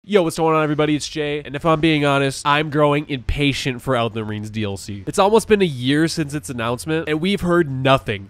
Yo, what's going on, everybody? It's Jay, and if I'm being honest, I'm growing impatient for Elden Ring's DLC. It's almost been a year since its announcement, and we've heard nothing.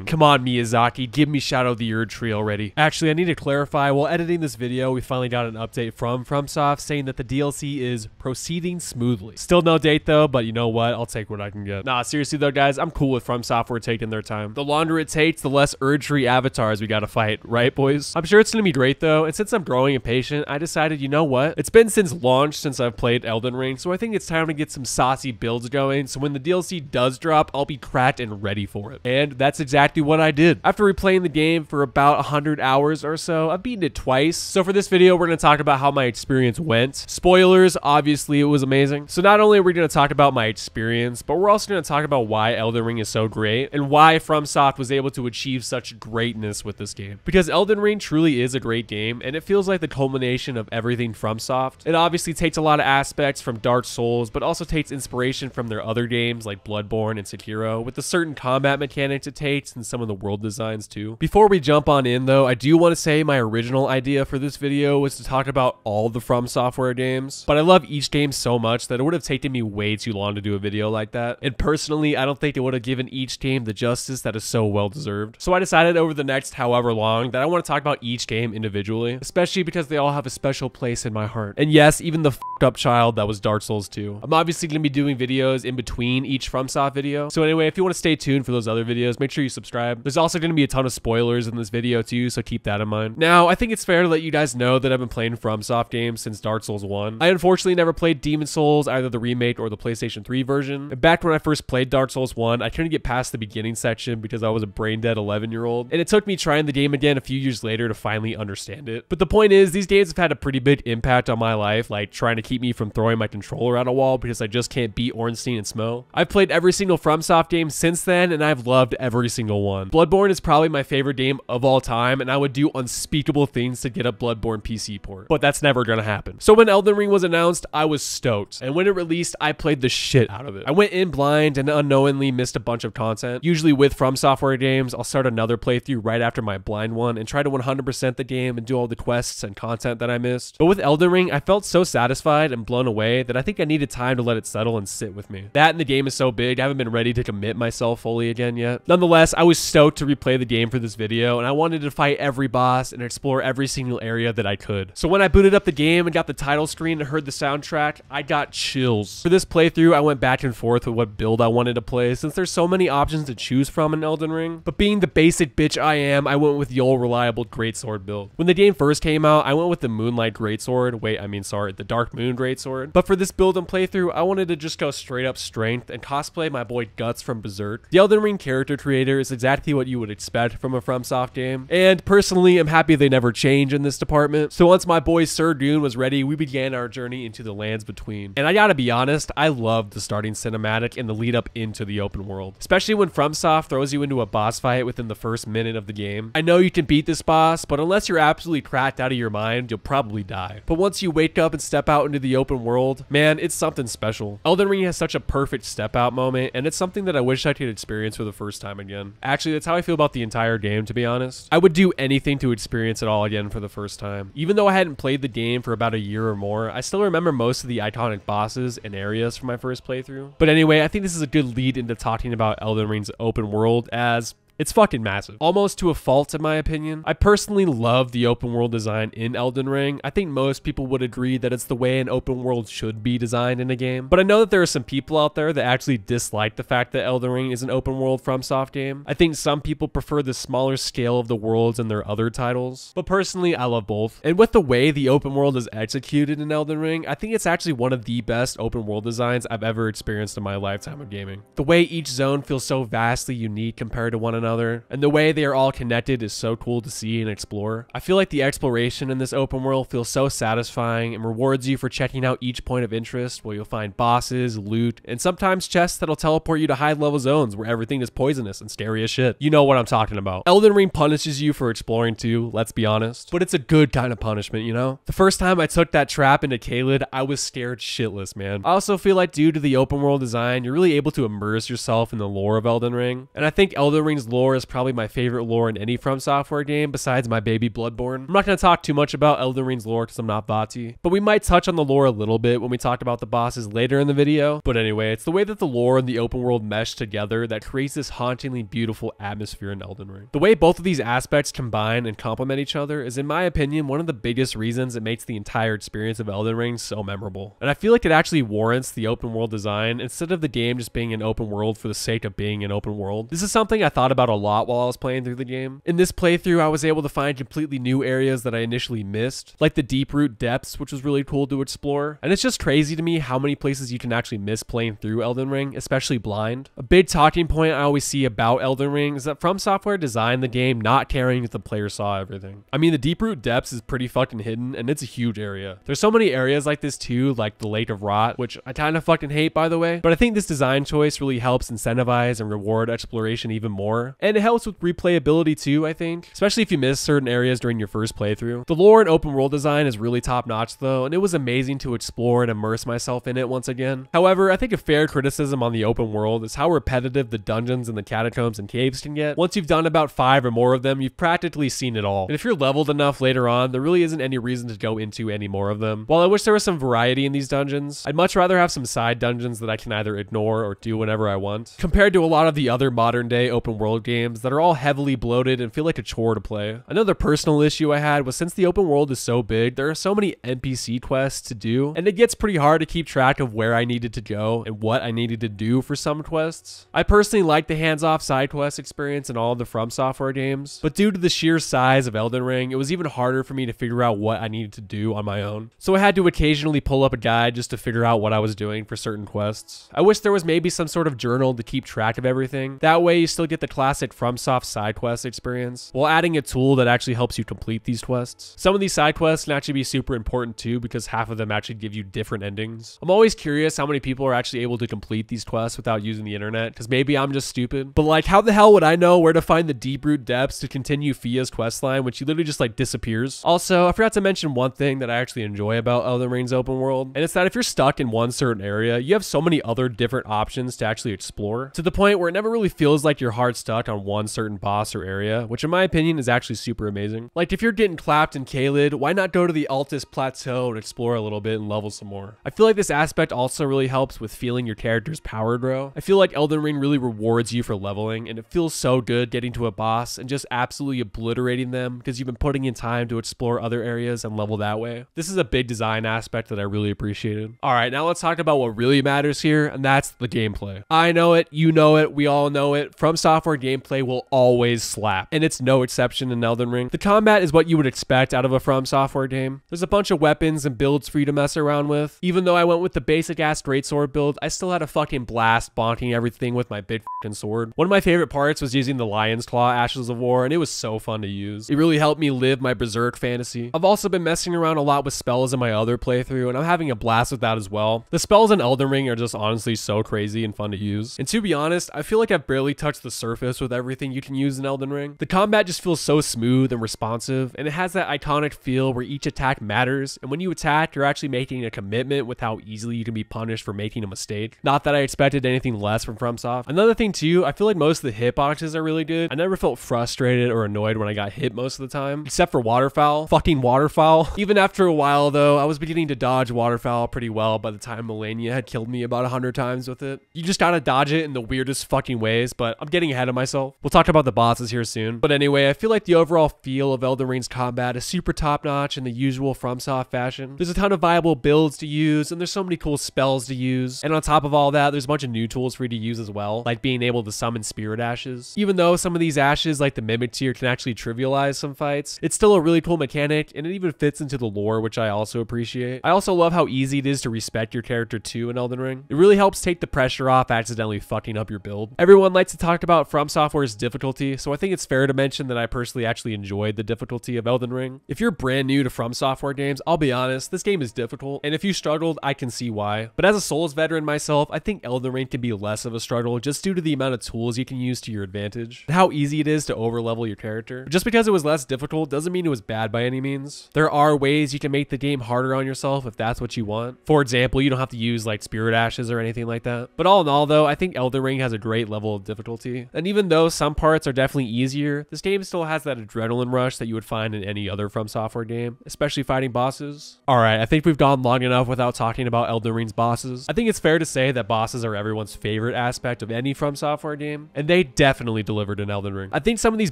Come on, Miyazaki, give me Shadow of the Erdtree already. Actually, I need to clarify, while editing this video, we finally got an update from FromSoft saying that the DLC is proceeding smoothly. Still no date though, but you know what? I'll take what I can get. Nah, seriously though, guys, I'm cool with FromSoftware taking their time. The longer it takes, the less Erdtree avatars we gotta fight, right, boys? I'm sure it's gonna be great though, and since I'm growing impatient, I decided, you know what? It's been since launch since I've played Elden Ring, so I think it's time to get some saucy builds going, so when the DLC does drop, I'll be cracked and ready for it. And that's exactly what I did. After replaying the game for about 100 hours or so, I've beaten it twice. So for this video, we're gonna talk about how my experience went. Spoilers, obviously it was amazing. So not only are we gonna talk about my experience, but we're also gonna talk about why Elden Ring is so great and why FromSoft was able to achieve such greatness with this game. Because Elden Ring truly is a great game, and it feels like the culmination of everything FromSoft. It obviously takes a lot of aspects from Dark Souls, but also takes inspiration from their other games like Bloodborne and Sekiro, with the certain combat mechanics it takes and some of the world designs too. Before we jump on in though, I do want to say my original idea for this video was to talk about all the FromSoftware games, but I love each game so much that it would have taken me way too long to do a video like that, and personally I don't think it would have given each game the justice that is so well deserved. So I decided over the next however long that I want to talk about each game individually, especially because they all have a special place in my heart. And yes, even the f***ed up child that was Dark Souls 2. I'm obviously going to be doing videos in between each FromSoft video. So anyway, if you want to stay tuned for those other videos, make sure you subscribe. There's also going to be a ton of spoilers in this video too, so keep that in mind. Now, I think it's fair to let you guys know that I've been playing FromSoft games since Dark Souls 1. I unfortunately never played Demon Souls, either the remake or the PlayStation 3 version. And back when I first played Dark Souls 1, I couldn't get past the beginning section because I was a brain-dead 11-year-old. And it took me trying the game again a few years later to finally understand it. But the point is, these games have had a pretty big impact on my life, like trying to keep me from throwing my controller at a wall because I just can't beat Ornstein and Smo. I've played every single FromSoft game since then, and I've loved every single one. Bloodborne is probably my favorite game of all time, and I would do unspeakable things to get a Bloodborne PC port, but that's never gonna happen. So when Elden Ring was announced, I was stoked, and when it released, I played the shit out of it. I went in blind and unknowingly missed a bunch of content. Usually with FromSoftware games, I'll start another playthrough right after my blind one and try to 100% the game and do all the quests and content that I missed. But with Elden Ring, I felt so satisfied and blown away that I think I needed time to let it settle and sit with me. That and the game is so big, I haven't been ready to commit myself fully again yet. Nonetheless, I was stoked to replay the game for this video, and I wanted to fight every boss and explore every single area that I could. So when I booted up the game and got the title screen and heard the soundtrack, I got chills. For this playthrough, I went back and forth with what build I wanted to play since there's so many options to choose from in Elden Ring, but being the basic bitch I am, I went with the old reliable greatsword build. When the game first came out, I went with the Moonlight greatsword. The Dark Moon greatsword. But for this build and playthrough, I wanted to just go straight up strength and cosplay my boy Guts from Berserk. The Elden Ring character creator is exactly what you would expect from a FromSoft game, and personally, I'm happy they never change in this department. So once my boy Sir Dune was ready, we began our journey into the lands between. And I gotta be honest, I loved the starting cinematic and the lead up into the open world, especially when FromSoft throws you into a boss fight within the first minute of the game. I know you can beat this boss, but unless you're absolutely cracked out of your mind, you'll probably die. But once you wake up and step out into the open world, man, it's something special. Elden Ring has such a perfect step out moment, and it's something that I wish I could experience for the first time again. Actually, that's how I feel about the entire game, to be honest. I would do anything to experience it all again for the first time. Even though I hadn't played the game for about a year or more, I still remember most of the iconic bosses and areas from my first playthrough. But anyway, I think this is a good lead into talking about Elden Ring's open world, as it's fucking massive. Almost to a fault, in my opinion. I personally love the open world design in Elden Ring. I think most people would agree that it's the way an open world should be designed in a game. But I know that there are some people out there that actually dislike the fact that Elden Ring is an open world FromSoft game. I think some people prefer the smaller scale of the worlds in their other titles. But personally, I love both. And with the way the open world is executed in Elden Ring, I think it's actually one of the best open world designs I've ever experienced in my lifetime of gaming. The way each zone feels so vastly unique compared to one another, and the way they are all connected is so cool to see and explore. I feel like the exploration in this open world feels so satisfying and rewards you for checking out each point of interest, where you'll find bosses, loot, and sometimes chests that'll teleport you to high level zones where everything is poisonous and scary as shit. You know what I'm talking about. Elden Ring punishes you for exploring too, let's be honest, but it's a good kind of punishment, you know? The first time I took that trap into Caelid, I was scared shitless, man. I also feel like due to the open world design, you're really able to immerse yourself in the lore of Elden Ring, and I think Elden Ring's lore lore is probably my favorite lore in any From Software game besides my baby Bloodborne. I'm not going to talk too much about Elden Ring's lore because I'm not Vati, but we might touch on the lore a little bit when we talk about the bosses later in the video. But anyway, it's the way that the lore and the open world mesh together that creates this hauntingly beautiful atmosphere in Elden Ring. The way both of these aspects combine and complement each other is, in my opinion, one of the biggest reasons it makes the entire experience of Elden Ring so memorable. And I feel like it actually warrants the open world design instead of the game just being an open world for the sake of being an open world. This is something I thought about a lot while I was playing through the game. In this playthrough, I was able to find completely new areas that I initially missed, like the deep root depths, which was really cool to explore. And it's just crazy to me how many places you can actually miss playing through Elden Ring, especially blind. A big talking point I always see about Elden Ring is that From Software designed the game not caring if the player saw everything. I mean, the deep root depths is pretty fucking hidden, and it's a huge area. There's so many areas like this too, like the Lake of Rot, which I kind of fucking hate, by the way, but I think this design choice really helps incentivize and reward exploration even more, and it helps with replayability too, I think, especially if you miss certain areas during your first playthrough. The lore and open world design is really top notch though, and it was amazing to explore and immerse myself in it once again. However, I think a fair criticism on the open world is how repetitive the dungeons and the catacombs and caves can get. Once you've done about 5 or more of them, you've practically seen it all, and if you're leveled enough later on, there really isn't any reason to go into any more of them. While I wish there was some variety in these dungeons, I'd much rather have some side dungeons that I can either ignore or do whenever I want, compared to a lot of the other modern day open world games that are all heavily bloated and feel like a chore to play. Another personal issue I had was, since the open world is so big, there are so many NPC quests to do, and it gets pretty hard to keep track of where I needed to go and what I needed to do for some quests. I personally like the hands-off side quest experience in all of the From Software games, but due to the sheer size of Elden Ring, it was even harder for me to figure out what I needed to do on my own. So I had to occasionally pull up a guide just to figure out what I was doing for certain quests. I wish there was maybe some sort of journal to keep track of everything. That way you still get the classic FromSoft side quest experience, while adding a tool that actually helps you complete these quests. Some of these side quests can actually be super important too, because half of them actually give you different endings. I'm always curious how many people are actually able to complete these quests without using the internet, because maybe I'm just stupid. But like, how the hell would I know where to find the deep root depths to continue Fia's questline when she literally just like disappears? Also, I forgot to mention one thing that I actually enjoy about Elden Ring's open world, and it's that if you're stuck in one certain area, you have so many other different options to actually explore, to the point where it never really feels like you're hard stuck on one certain boss or area, which in my opinion is actually super amazing. Like, if you're getting clapped in Caelid, why not go to the Altus Plateau and explore a little bit and level some more? I feel like this aspect also really helps with feeling your character's power grow. I feel like Elden Ring really rewards you for leveling, and it feels so good getting to a boss and just absolutely obliterating them because you've been putting in time to explore other areas and level that way. This is a big design aspect that I really appreciated. Alright, now let's talk about what really matters here, and that's the gameplay. I know it, you know it, we all know it. From Software gameplay will always slap, and it's no exception in Elden Ring. The combat is what you would expect out of a From Software game. There's a bunch of weapons and builds for you to mess around with. Even though I went with the basic ass greatsword build, I still had a fucking blast bonking everything with my big fucking sword. One of my favorite parts was using the Lion's Claw Ashes of War, and it was so fun to use. It really helped me live my berserk fantasy. I've also been messing around a lot with spells in my other playthrough, and I'm having a blast with that as well. The spells in Elden Ring are just honestly so crazy and fun to use. And to be honest, I feel like I've barely touched the surface with everything you can use in Elden Ring. The combat just feels so smooth and responsive, and it has that iconic feel where each attack matters, and when you attack, you're actually making a commitment with how easily you can be punished for making a mistake. Not that I expected anything less from FromSoft. Another thing too, I feel like most of the hitboxes are really good. I never felt frustrated or annoyed when I got hit most of the time, except for waterfowl. Fucking waterfowl. Even after a while though, I was beginning to dodge waterfowl pretty well by the time Malenia had killed me about 100 times with it. You just gotta dodge it in the weirdest fucking ways, but I'm getting ahead of myself. We'll talk about the bosses here soon. But anyway, I feel like the overall feel of Elden Ring's combat is super top notch in the usual FromSoft fashion. There's a ton of viable builds to use, and there's so many cool spells to use. And on top of all that, there's a bunch of new tools for you to use as well, like being able to summon spirit ashes. Even though some of these ashes, like the Mimic tier, can actually trivialize some fights, it's still a really cool mechanic, and it even fits into the lore, which I also appreciate. I also love how easy it is to respect your character too in Elden Ring. It really helps take the pressure off accidentally fucking up your build. Everyone likes to talk about FromSoftware's difficulty, so I think it's fair to mention that I personally actually enjoyed the difficulty of Elden Ring. If you're brand new to FromSoftware games, I'll be honest, this game is difficult, and if you struggled, I can see why. But as a Souls veteran myself, I think Elden Ring can be less of a struggle just due to the amount of tools you can use to your advantage, and how easy it is to overlevel your character. Just because it was less difficult doesn't mean it was bad by any means. There are ways you can make the game harder on yourself if that's what you want. For example, you don't have to use like spirit ashes or anything like that. But all in all though, I think Elden Ring has a great level of difficulty. And even Even though some parts are definitely easier, this game still has that adrenaline rush that you would find in any other From Software game, especially fighting bosses. Alright, I think we've gone long enough without talking about Elden Ring's bosses. I think it's fair to say that bosses are everyone's favorite aspect of any From Software game, and they definitely delivered in Elden Ring. I think some of these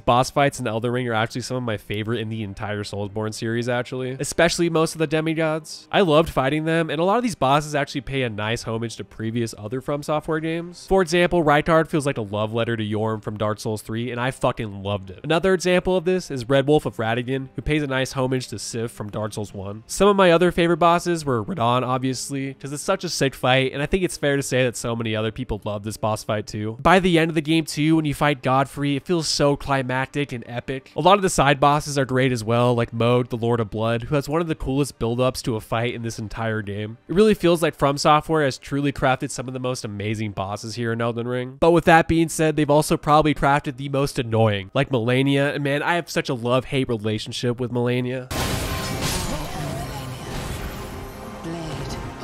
boss fights in Elden Ring are actually some of my favorite in the entire Soulsborne series, actually, especially most of the demigods. I loved fighting them, and a lot of these bosses actually pay a nice homage to previous other From Software games. For example, Rykard feels like a love letter to Yorm from Dark Souls 3, and I fucking loved it. Another example of this is Red Wolf of Radagon, who pays a nice homage to Sif from Dark Souls 1. Some of my other favorite bosses were Radon, obviously, because it's such a sick fight, and I think it's fair to say that so many other people love this boss fight too. By the end of the game too, when you fight Godfrey, it feels so climactic and epic. A lot of the side bosses are great as well, like Mode, the Lord of Blood, who has one of the coolest build-ups to a fight in this entire game. It really feels like From Software has truly crafted some of the most amazing bosses here in Elden Ring. But with that being said, they've also probably crafted the most annoying, like Malenia, and man, I have such a love-hate relationship with Malenia.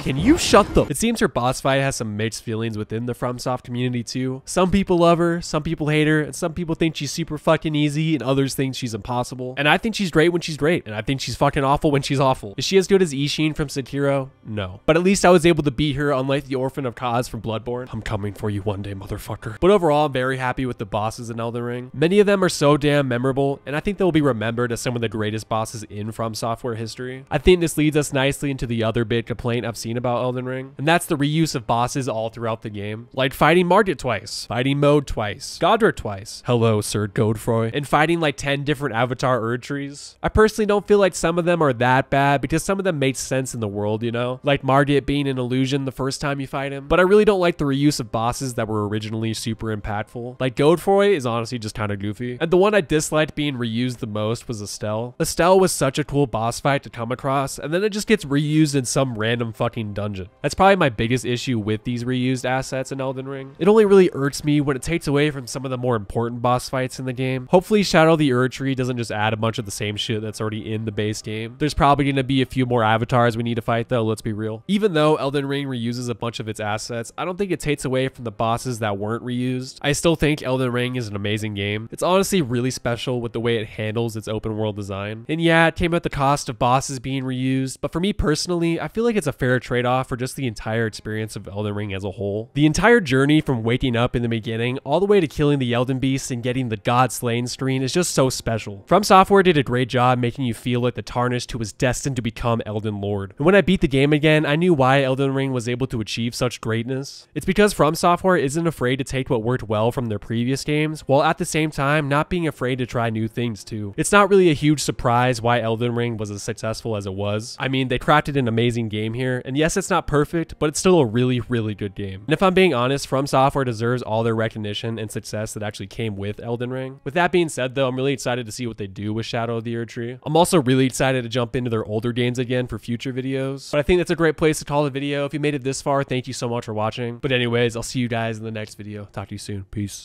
Can you shut them? It seems her boss fight has some mixed feelings within the FromSoft community too. Some people love her, some people hate her, and some people think she's super fucking easy, and others think she's impossible. And I think she's great when she's great, and I think she's fucking awful when she's awful. Is she as good as Ishin from Sekiro? No. But at least I was able to beat her, unlike the Orphan of Kaz from Bloodborne. I'm coming for you one day, motherfucker. But overall, I'm very happy with the bosses in Elden Ring. Many of them are so damn memorable, and I think they'll be remembered as some of the greatest bosses in From Software history. I think this leads us nicely into the other big complaint I've seen about Elden Ring, and that's the reuse of bosses all throughout the game, like fighting Margit twice, fighting Mode twice, Godra twice, hello Sir Godfroy, and fighting like 10 different Avatar Erdtrees. I personally don't feel like some of them are that bad because some of them make sense in the world, you know, like Margit being an illusion the first time you fight him, but I really don't like the reuse of bosses that were originally super impactful. Like Godfroy is honestly just kind of goofy, and the one I disliked being reused the most was Estelle. Estelle was such a cool boss fight to come across, and then it just gets reused in some random fucking dungeon. That's probably my biggest issue with these reused assets in Elden Ring. It only really irks me when it takes away from some of the more important boss fights in the game. Hopefully Shadow the Erdtree doesn't just add a bunch of the same shit that's already in the base game. There's probably going to be a few more avatars we need to fight though, let's be real. Even though Elden Ring reuses a bunch of its assets, I don't think it takes away from the bosses that weren't reused. I still think Elden Ring is an amazing game. It's honestly really special with the way it handles its open world design. And yeah, it came at the cost of bosses being reused, but for me personally, I feel like it's a fair trade-off for just the entire experience of Elden Ring as a whole. The entire journey from waking up in the beginning all the way to killing the Elden Beast and getting the God Slain screen is just so special. From Software did a great job making you feel like the Tarnished who was destined to become Elden Lord. And when I beat the game again, I knew why Elden Ring was able to achieve such greatness. It's because From Software isn't afraid to take what worked well from their previous games, while at the same time not being afraid to try new things too. It's not really a huge surprise why Elden Ring was as successful as it was. I mean, they crafted an amazing game here, and yes, it's not perfect, but it's still a really, really good game. And if I'm being honest, From Software deserves all their recognition and success that actually came with Elden Ring. With that being said though, I'm really excited to see what they do with Shadow of the Erdtree. I'm also really excited to jump into their older games again for future videos, but I think that's a great place to call the video. If you made it this far, thank you so much for watching. But anyways, I'll see you guys in the next video. Talk to you soon. Peace.